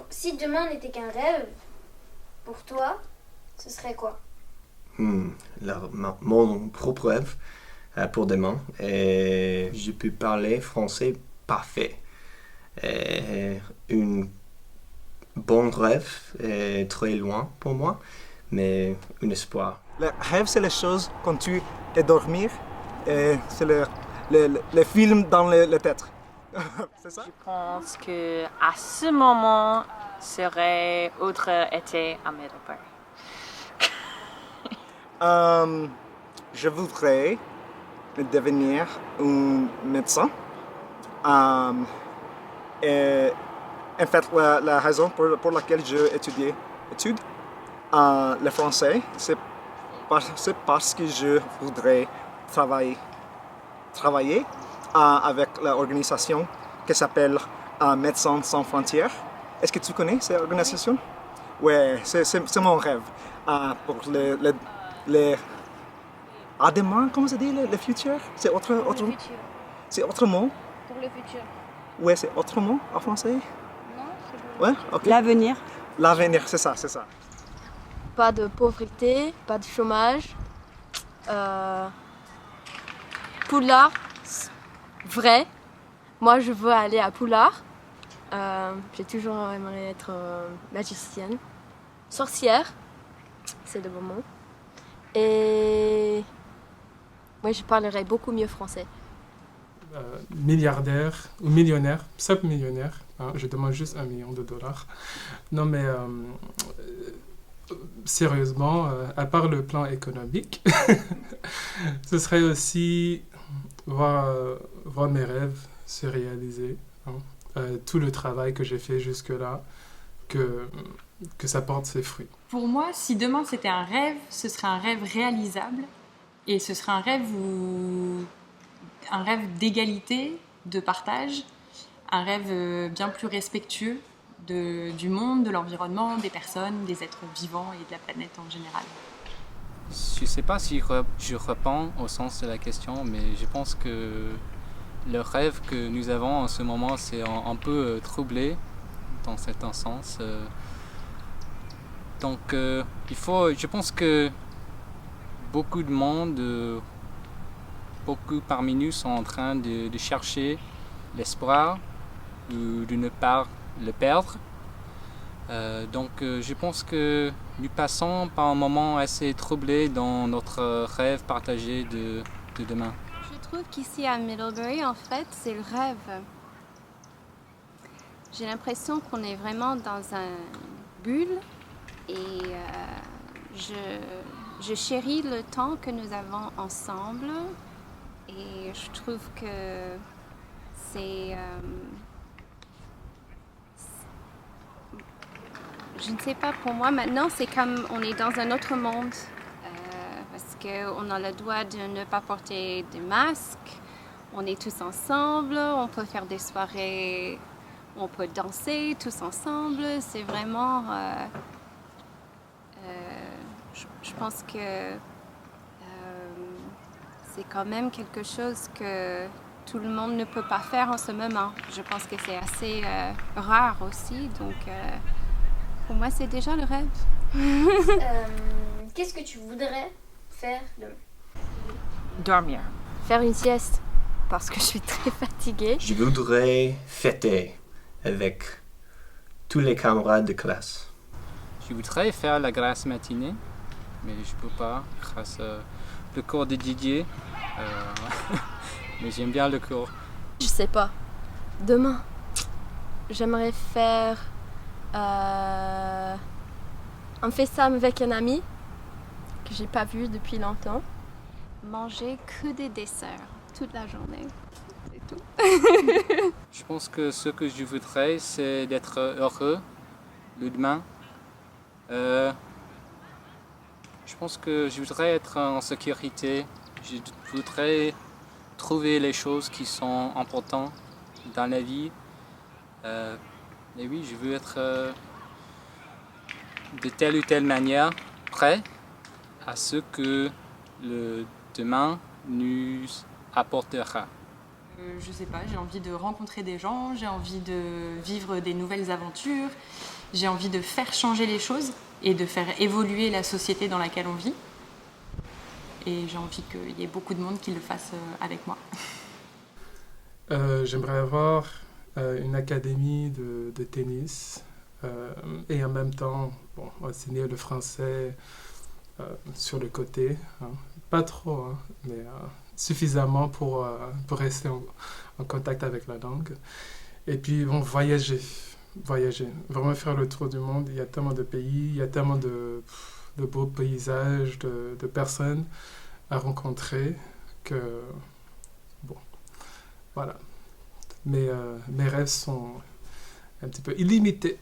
Si demain n'était qu'un rêve, pour toi, ce serait quoi? Mon propre rêve pour demain, et je peux parler français parfait. Et un bon rêve est très loin pour moi, mais un espoir. Le rêve, c'est les choses quand tu es dormir, et c'est le film dans la tête. C'est ça? Je pense que à ce moment serait autre été à Middlebury. Je voudrais devenir un médecin. Et en fait, la raison pour laquelle je étudie le français, c'est parce que je voudrais travailler avec l'organisation qui s'appelle Médecins sans frontières. Est-ce que tu connais cette organisation? Oui, c'est mon rêve. Pour les à demain, comment ça dit, le futur? C'est autre futur. C'est autrement? Pour le futur. Ouais, c'est autrement en français? Non, c'est Ouais, ok. L'avenir. L'avenir, c'est ça. Pas de pauvreté, pas de chômage. Poulard, vrai. Moi, je veux aller à Poulard. J'ai toujours aimé être magicienne. Sorcière, c'est le moment. Et moi, je parlerai beaucoup mieux français. Milliardaire ou millionnaire, simple millionnaire. Hein, je demande juste $1 million. Non, mais sérieusement, à part le plan économique, ce serait aussi voir mes rêves se réaliser. Hein. Tout le travail que j'ai fait jusque-là, que ça porte ses fruits. Pour moi, si demain c'était un rêve, ce serait un rêve réalisable et ce serait un rêve d'égalité, de partage, un rêve bien plus respectueux du monde, de l'environnement, des personnes, des êtres vivants et de la planète en général. Je ne sais pas si je réponds au sens de la question, mais je pense que le rêve que nous avons en ce moment, c'est un peu troublé dans certains sens. Donc, je pense que beaucoup de monde, beaucoup parmi nous sont en train de chercher l'espoir ou de ne pas le perdre. Donc, je pense que nous passons par un moment assez troublé dans notre rêve partagé de demain. Je trouve qu'ici à Middlebury, en fait, c'est le rêve. J'ai l'impression qu'on est vraiment dans une bulle et je chéris le temps que nous avons ensemble et je trouve que c'est... je ne sais pas, pour moi maintenant c'est comme on est dans un autre monde parce qu'on a le droit de ne pas porter de masque, on est tous ensemble, on peut faire des soirées, on peut danser tous ensemble, c'est vraiment... je pense que c'est quand même quelque chose que tout le monde ne peut pas faire en ce moment. Je pense que c'est assez rare aussi, donc pour moi c'est déjà le rêve. Qu'est-ce que tu voudrais faire demain? Dormir. Faire une sieste, parce que je suis très fatiguée. Je voudrais fêter avec tous les camarades de classe. Je voudrais faire la grasse matinée, mais je ne peux pas grâce au cours de Didier. Mais j'aime bien le cours. Je sais pas. Demain, j'aimerais faire un FaceTime avec un ami que j'ai pas vu depuis longtemps. Manger que des desserts toute la journée. C'est tout. Je pense que ce que je voudrais, c'est d'être heureux le demain. Je pense que je voudrais être en sécurité. Je voudrais trouver les choses qui sont importantes dans la vie. Et oui, je veux être de telle ou telle manière prêt à ce que le demain nous apportera. Je sais pas, j'ai envie de rencontrer des gens, j'ai envie de vivre des nouvelles aventures, j'ai envie de faire changer les choses et de faire évoluer la société dans laquelle on vit. Et j'ai envie qu'il y ait beaucoup de monde qui le fasse avec moi. J'aimerais avoir une académie de tennis et en même temps enseigner le français sur le côté. Hein. Pas trop, hein, mais suffisamment pour rester en contact avec la langue. Et puis, voyager. Vraiment faire le tour du monde. Il y a tellement de pays, il y a tellement de beaux paysages, de personnes à rencontrer que, voilà. Mes rêves sont un petit peu illimités.